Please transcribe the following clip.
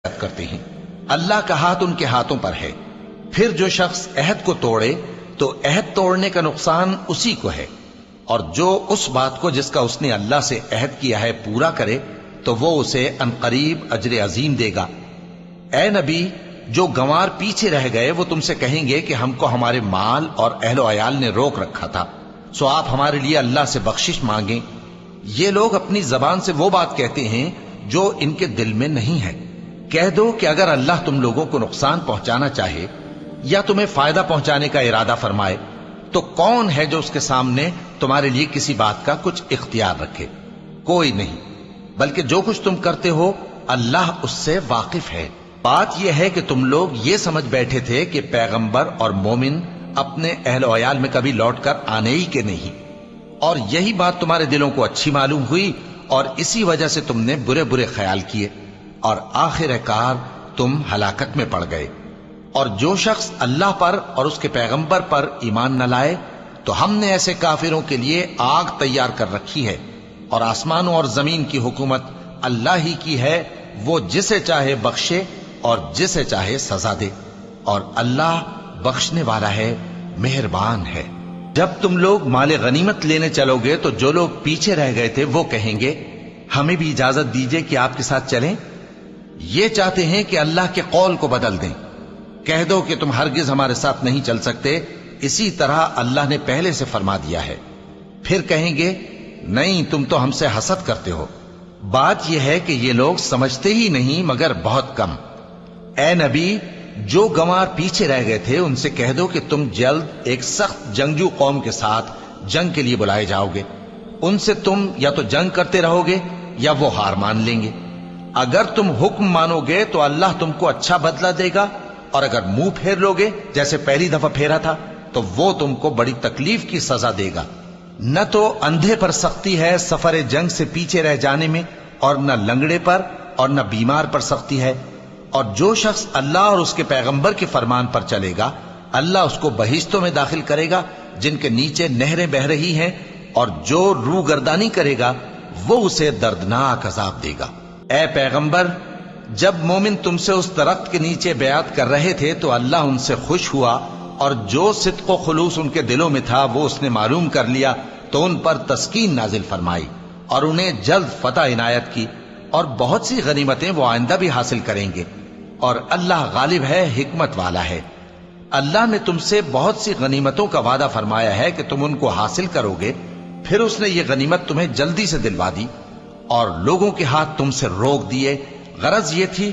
کرتے ہیں۔ اللہ کا ہاتھ ان کے ہاتھوں پر ہے۔ پھر جو شخص عہد کو توڑے تو عہد توڑنے کا نقصان اسی کو ہے، اور جو اس بات کو جس کا اس نے اللہ سے عہد کیا ہے پورا کرے تو وہ اسے عنقریب اجر عظیم دے گا۔ اے نبی، جو گنوار پیچھے رہ گئے وہ تم سے کہیں گے کہ ہم کو ہمارے مال اور اہل و عیال نے روک رکھا تھا، سو آپ ہمارے لیے اللہ سے بخشش مانگیں۔ یہ لوگ اپنی زبان سے وہ بات کہتے ہیں جو ان کے دل میں نہیں ہے۔ کہہ دو کہ اگر اللہ تم لوگوں کو نقصان پہنچانا چاہے یا تمہیں فائدہ پہنچانے کا ارادہ فرمائے تو کون ہے جو اس کے سامنے تمہارے لیے کسی بات کا کچھ اختیار رکھے؟ کوئی نہیں، بلکہ جو کچھ تم کرتے ہو اللہ اس سے واقف ہے۔ بات یہ ہے کہ تم لوگ یہ سمجھ بیٹھے تھے کہ پیغمبر اور مومن اپنے اہل و عیال میں کبھی لوٹ کر آنے ہی کے نہیں، اور یہی بات تمہارے دلوں کو اچھی معلوم ہوئی اور اسی وجہ سے تم نے برے برے خیال کیے اور آخر کار تم ہلاکت میں پڑ گئے۔ اور جو شخص اللہ پر اور اس کے پیغمبر پر ایمان نہ لائے تو ہم نے ایسے کافروں کے لیے آگ تیار کر رکھی ہے، اور آسمانوں اور زمین کی حکومت اللہ ہی کی ہے، وہ جسے چاہے بخشے اور جسے چاہے سزا دے، اور اللہ بخشنے والا ہے، مہربان ہے۔ جب تم لوگ مال غنیمت لینے چلو گے تو جو لوگ پیچھے رہ گئے تھے وہ کہیں گے ہمیں بھی اجازت دیجئے کہ آپ کے ساتھ چلیں۔ یہ چاہتے ہیں کہ اللہ کے قول کو بدل دیں۔ کہہ دو کہ تم ہرگز ہمارے ساتھ نہیں چل سکتے، اسی طرح اللہ نے پہلے سے فرما دیا ہے۔ پھر کہیں گے نہیں، تم تو ہم سے حسد کرتے ہو۔ بات یہ ہے کہ یہ لوگ سمجھتے ہی نہیں مگر بہت کم۔ اے نبی، جو گنوار پیچھے رہ گئے تھے ان سے کہہ دو کہ تم جلد ایک سخت جنگجو قوم کے ساتھ جنگ کے لیے بلائے جاؤ گے۔ ان سے تم یا تو جنگ کرتے رہو گے یا وہ ہار مان لیں گے۔ اگر تم حکم مانو گے تو اللہ تم کو اچھا بدلہ دے گا، اور اگر منہ پھیر لو گے جیسے پہلی دفعہ پھیرا تھا تو وہ تم کو بڑی تکلیف کی سزا دے گا۔ نہ تو اندھے پر سختی ہے سفر جنگ سے پیچھے رہ جانے میں، اور نہ لنگڑے پر اور نہ بیمار پر سختی ہے۔ اور جو شخص اللہ اور اس کے پیغمبر کے فرمان پر چلے گا اللہ اس کو بہشتوں میں داخل کرے گا جن کے نیچے نہریں بہ رہی ہیں، اور جو روح گردانی کرے گا وہ اسے دردناک عذاب دے گا۔ اے پیغمبر، جب مومن تم سے اس درخت کے نیچے بیعت کر رہے تھے تو اللہ ان سے خوش ہوا، اور جو صدق و خلوص ان کے دلوں میں تھا وہ اس نے معلوم کر لیا تو ان پر تسکین نازل فرمائی اور انہیں جلد فتح عنایت کی، اور بہت سی غنیمتیں وہ آئندہ بھی حاصل کریں گے، اور اللہ غالب ہے، حکمت والا ہے۔ اللہ نے تم سے بہت سی غنیمتوں کا وعدہ فرمایا ہے کہ تم ان کو حاصل کرو گے، پھر اس نے یہ غنیمت تمہیں جلدی سے دلوا دی اور لوگوں کے ہاتھ تم سے روک دیے۔ غرض یہ تھی